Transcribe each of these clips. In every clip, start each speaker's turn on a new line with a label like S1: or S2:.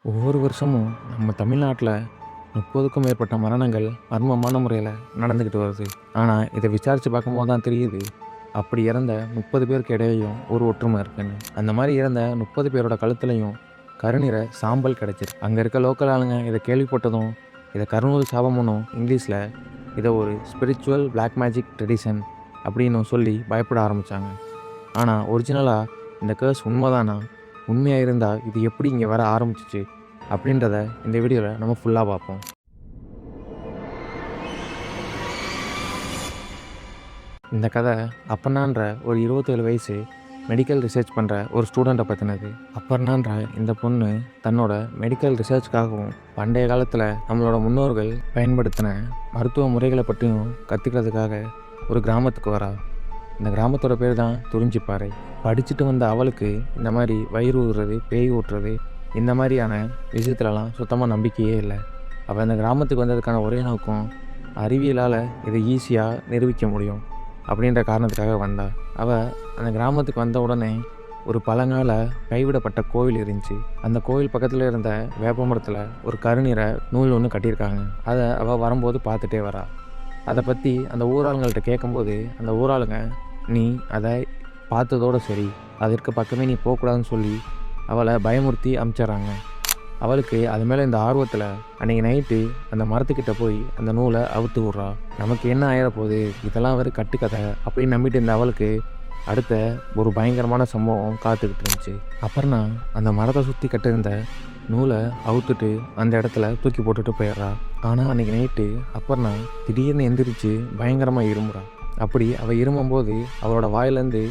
S1: ஒவ்வொரு வருஷமும் நம்ம தமிழ்நாட்டில் 30க்கும் மேற்பட்ட மரணங்கள் மர்மமான முறையில் நடந்துக்கிட்டு வருது. ஆனால் இதை விசாரித்து பார்க்கும்போது தான் தெரியுது, அப்படி இறந்த 30 பேருக்கு இடையிலையும் ஒரு ஒற்றுமை இருக்குன்னு. அந்த மாதிரி இறந்த 30 பேரோட கழுத்துலையும் கருநிற சாம்பல் கிடச்சிருக்கு. அங்கே இருக்க லோக்கல் ஆளுங்க இதை கேள்விப்பட்டதும் இதை கருநூல் சாபமுன்னும் இங்கிலீஷில் இதை ஒரு ஸ்பிரிச்சுவல் பிளாக் மேஜிக் ட்ரெடிஷன் அப்படின்னு சொல்லி பயப்பட ஆரம்பித்தாங்க. ஆனால் ஒரிஜினலாக இந்த கேர்ஸ் உண்மைதானா, உண்மையாக இருந்தால் இது எப்படி இங்கே வர ஆரம்பிச்சிச்சு அப்படின்றத இந்த வீடியோவில் நம்ம ஃபுல்லாக பார்ப்போம். இந்த கதை அப்பர்ணான்ற ஒரு 27 வயசு மெடிக்கல் ரிசர்ச் பண்ணுற ஒரு ஸ்டூடெண்ட்டை பற்றினது. அப்பர்ணான்ற இந்த பொண்ணு தன்னோட மெடிக்கல் ரிசர்ச்சுக்காகவும் பண்டைய காலத்தில் நம்மளோட முன்னோர்கள் பயன்படுத்தின மருத்துவ முறைகளை பற்றியும் கற்றுக்கிறதுக்காக ஒரு கிராமத்துக்கு வரா. இந்த கிராமத்தோட பேர் தான் துறிஞ்சிப்பாறை. படிச்சுட்டு வந்த அவளுக்கு இந்த மாதிரி வயிறு ஊறுறது, பேய் ஊட்டுறது, இந்த மாதிரியான விஷயத்துலலாம் சுத்தமாக நம்பிக்கையே இல்லை. அவள் அந்த கிராமத்துக்கு வந்ததுக்கான ஒரே நோக்கம் அறிவியலால் இதை ஈஸியாக நிரூபிக்க முடியும் அப்படின்ற காரணத்துக்காக வந்தாள். அவள் அந்த கிராமத்துக்கு வந்த உடனே ஒரு பழங்கால கைவிடப்பட்ட கோவில் இருந்துச்சு. அந்த கோவில் பக்கத்தில் இருந்த வேப்ப மரத்தில் ஒரு கருநிற நூல் ஒன்று கட்டியிருக்காங்க. அதை அவள் வரும்போது பார்த்துட்டே வரா. அதை பற்றி அந்த ஊராளுங்கள்ட்ட கேட்கும்போது அந்த ஊராளுங்க, நீ அதை பார்த்ததோடு சரி, அதற்கு பக்கமே நீ போகக்கூடாதுன்னு சொல்லி அவளை பயமுறுத்தி அனுப்பிச்சிட்றாங்க. அவளுக்கு அது மேலே இந்த ஆர்வத்தில் அன்றைக்கி நைட்டு அந்த மரத்துக்கிட்ட போய் அந்த நூலை அவுத்து விட்றா. நமக்கு என்ன ஆயிடப்போகுது, இதெல்லாம் ஒரு கட்டுக்கதை அப்படின்னு நம்பிட்டு இருந்த அவளுக்கு அடுத்த ஒரு பயங்கரமான சம்பவம் காத்துக்கிட்டு இருந்துச்சு. அப்புறம்னா அந்த மரத்தை சுற்றி கட்டிருந்த நூலை அவுத்துட்டு அந்த இடத்துல தூக்கி போட்டுட்டு போயிடுறா. ஆனால் அன்றைக்கி நைட்டு அப்புறம்னா திடீர்னு எந்திரிச்சு பயங்கரமாக இருமுறா. அப்படி அவள் இருமும்போது அவளோட வாயிலேருந்து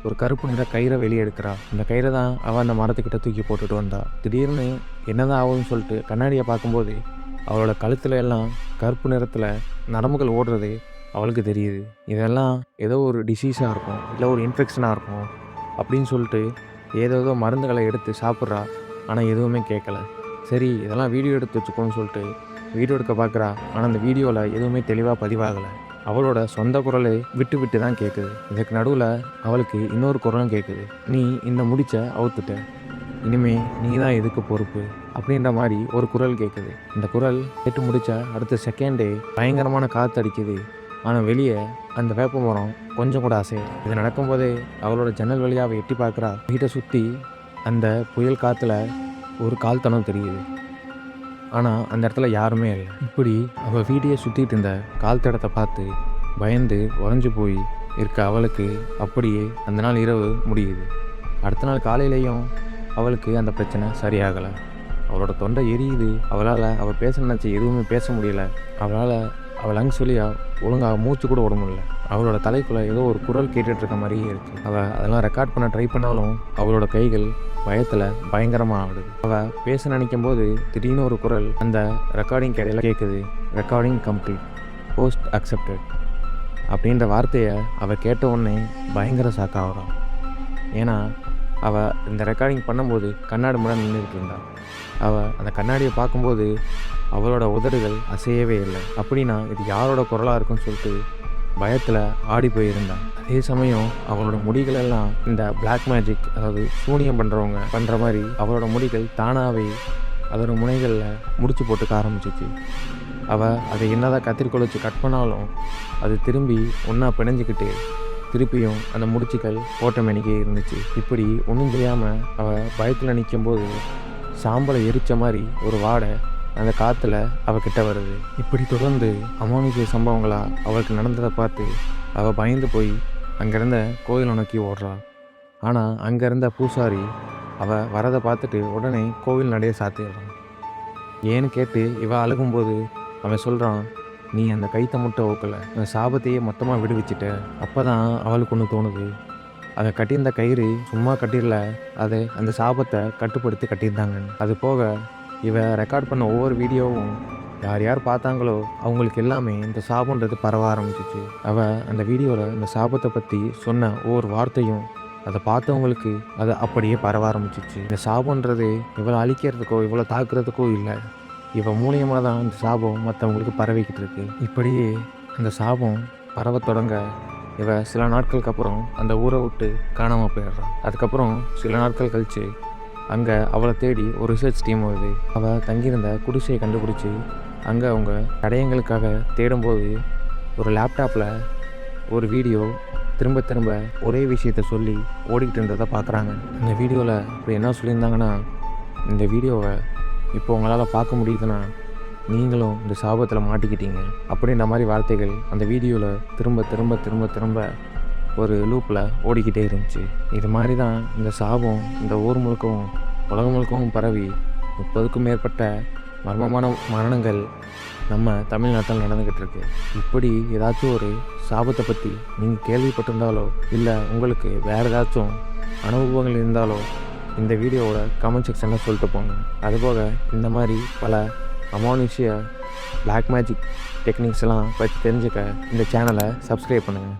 S1: ஒரு கருப்பு நிற கயிறை வெளியே எடுக்கிறா. இந்த கயிறை தான் அவள் அந்த மரத்துக்கிட்ட தூக்கி போட்டுட்டு வந்தா. திடீர்னு என்னதான் ஆகுதுன்னு சொல்லிட்டு கண்ணாடியை பார்க்கும்போது அவளோட கழுத்தில் எல்லாம் கருப்பு நிறத்தில் நரம்புகள் ஓடுறது அவளுக்கு தெரியுது. இதெல்லாம் ஏதோ ஒரு டிசீஸாக இருக்கும், இல்லை ஒரு இன்ஃபெக்ஷனாக இருக்கும் அப்படின்னு சொல்லிட்டு ஏதோ மருந்துகளை எடுத்து சாப்பிட்றா. ஆனால் எதுவுமே கேட்கல. சரி, இதெல்லாம் வீடியோ எடுத்து வச்சுக்கோன்னு சொல்லிட்டு வீடியோ எடுக்க பார்க்குறா. ஆனால் அந்த வீடியோவில் எதுவுமே தெளிவாக பதிவாகலை. அவளோட சொந்த குரலை விட்டு விட்டு தான் கேட்குது. இதுக்கு நடுவில் அவளுக்கு இன்னொரு குரலும் கேட்குது, நீ இந்த முடிச்ச அவுத்துட்ட, இனிமே நீ தான் எதுக்கு பொறுப்பு அப்படின்ற மாதிரி ஒரு குரல் கேட்குது. இந்த குரல் கேட்டு முடிச்ச அடுத்த செகண்டே பயங்கரமான காற்று அடிக்குது. ஆனால் வெளியே அந்த வேப்ப மரம் கொஞ்சம் கூட அசையல. இது நடக்கும்போதே அவளோட ஜன்னல் வழியாக அவள் எட்டி பார்க்குறா. வீட்டை சுற்றி அந்த புயல் காற்றுல ஒரு கால்தனம் தெரியுது. ஆனால் அந்த இடத்துல யாருமே இல்லை. இப்படி அவள் வீட்டையே சுற்றிட்டு இருந்த கால் தடத்தை பார்த்து பயந்து உறைஞ்சி போய் இருக்க அவளுக்கு அப்படியே அந்த நாள் இரவு முடியுது. அடுத்த நாள் காலையிலையும் அவளுக்கு அந்த பிரச்சனை சரியாகலை. அவளோட தொண்டை எரியுது. அவள் பேச நினச்சி எதுவுமே பேச முடியலை. அவள் லங்ஸ் வழியாக ஒழுங்காக மூச்சு கூட விட முடியல. அவளோட தலைக்குள்ளே ஏதோ ஒரு குரல் கேட்டுட்ருக்க மாதிரியே இருக்குது. அவள் அதெல்லாம் ரெக்கார்ட் பண்ண ட்ரை பண்ணாலும் அவளோட கைகள் பயத்தில் பயங்கரமாக ஆடுது. அவள் பேச நினைக்கும் போது திடீர்னு ஒரு குரல் அந்த ரெக்கார்டிங் இடையில கேட்குது, ரெக்கார்டிங் கம்ப்ளீட், போஸ்ட் அக்செப்டட் அப்படின்ற வார்த்தையை அவள் கேட்ட உடனே பயங்கர ஷாக்காகிறான். ஏன்னா அவள் இந்த ரெக்கார்டிங் பண்ணும்போது கண்ணாடி முன்னாடி நின்றுக்கிட்டு இருந்தாள். அவள் அந்த கண்ணாடியை பார்க்கும்போது அவளோட உதடுகள் அசையவே இல்லை. அப்படின்னா இது யாரோட குரலாக இருக்குன்னு சொல்லிட்டு பயத்தில் ஆடி போயிருந்தான். அதே சமயம் அவளோட முடிகள் எல்லாம் இந்த பிளாக் மேஜிக், அதாவது சூனியம் பண்ணுறவங்க பண்ணுற மாதிரி அவளோட முடிகள் தானாகவே அதோட முனைகளில் முடிச்சு போட்டுக்க ஆரம்பிச்சிச்சு. அவள் அதை என்னதான் கத்திரிக்கோள் வச்சு கட் பண்ணாலும் அது திரும்பி ஒன்றா பிணைஞ்சிக்கிட்டு திருப்பியும் அந்த முடிச்சுக்கள் ஓட்டமேனிக்கே இருந்துச்சு. இப்படி ஒன்றும் தெரியாமல் அவள் பயத்தில் நிற்கும்போது சாம்பலை எரித்த மாதிரி ஒரு வாடை அந்த காற்றுல அவகிட்ட வருது. இப்படி தொடர்ந்து அமானுஷ்ய சம்பவங்களாக அவளுக்கு நடந்ததை பார்த்து அவள் பயந்து போய் அங்கேருந்த கோயிலை நோக்கி ஓடுறா. ஆனால் அங்கே இருந்த பூசாரி அவள் வரதை பார்த்துட்டு உடனே கோவில் நடைய சாத்திடுறான். ஏன்னு கேட்டு இவள் அழுகும்போது அவன் சொல்கிறான், நீ அந்த கைத்தை மட்டும் ஓக்கலை, அந்த சாபத்தையே மொத்தமாக விடுவிச்சிட்ட. அப்போ தான் அவளுக்கு ஒன்று தோணுது, அதை கட்டியிருந்த கயிறு சும்மா கட்டிடல, அதை அந்த சாபத்தை கட்டுப்படுத்தி கட்டியிருந்தாங்க. அது போக இவ ரெக்கார்ட் பண்ண ஒவ்வொரு வீடியோவும் யார் யார் பார்த்தாங்களோ அவங்களுக்கு எல்லாமே இந்த சாபன்றது பரவ ஆரம்பிச்சிச்சு. அவள் அந்த வீடியோவில் இந்த சாபத்தை பற்றி சொன்ன ஒவ்வொரு வார்த்தையும் அதை பார்த்தவங்களுக்கு அதை அப்படியே பரவ ஆரம்பிச்சிச்சு. இந்த சாபன்றது இவளை அழிக்கிறதுக்கோ இவளை தாக்குறதுக்கோ இல்லை, இவள் மூலியமாக தான் இந்த சாபம் மற்றவங்களுக்கு பரவிக்கிட்டு இருக்கு. இப்படியே அந்த சாபம் பரவ தொடங்க இவ சில நாட்களுக்கு அப்புறம் அந்த ஊரை விட்டு காணாமல் போயிடுறான். அதுக்கப்புறம் சில நாட்கள் கழித்து அங்கே அவளை தேடி ஒரு ரிசர்ச் டீம் வருது. அவள் தங்கியிருந்த குடிசையை கண்டுபிடிச்சி அங்கே அவங்க தடயங்களுக்காக தேடும்போது ஒரு லேப்டாப்பில் ஒரு வீடியோ திரும்ப திரும்ப ஒரே விஷயத்த சொல்லி ஓடிக்கிட்டு இருந்ததை பார்க்குறாங்க. இந்த வீடியோவில் இப்படி என்ன சொல்லியிருந்தாங்கன்னா, இந்த வீடியோவை இப்போ உங்களால் பார்க்க முடியுதுன்னா நீங்களும் இந்த சாபத்தில் மாட்டிக்கிட்டீங்க அப்படின்ற மாதிரி வார்த்தைகள் அந்த வீடியோவில் திரும்ப திரும்ப திரும்ப திரும்ப ஒரு லூப்பில் ஓடிக்கிட்டே இருந்துச்சு. இது மாதிரி தான் இந்த சாபம் இந்த ஊர் முழுக்கவும் உலகம் முழுக்கவும் பரவி 30க்கும் மேற்பட்ட மர்மமான மரணங்கள் நம்ம தமிழ்நாட்டில் நடந்துக்கிட்டு இருக்கு. இப்படி ஏதாச்சும் ஒரு சாபத்தை பற்றி நீங்கள் கேள்விப்பட்டிருந்தாலோ இல்லை உங்களுக்கு வேறு ஏதாச்சும் அனுபவங்கள் இருந்தாலோ இந்த வீடியோவோட கமெண்ட் செக்ஷனில் சொல்லிட்டு போங்க. அதுபோக இந்த மாதிரி பல அமானுஷ்ய பிளாக் மேஜிக் டெக்னிக்ஸ் எல்லாம் பற்றி தெரிஞ்சுக்க இந்த சேனலை சப்ஸ்கிரைப் பண்ணுங்கள்.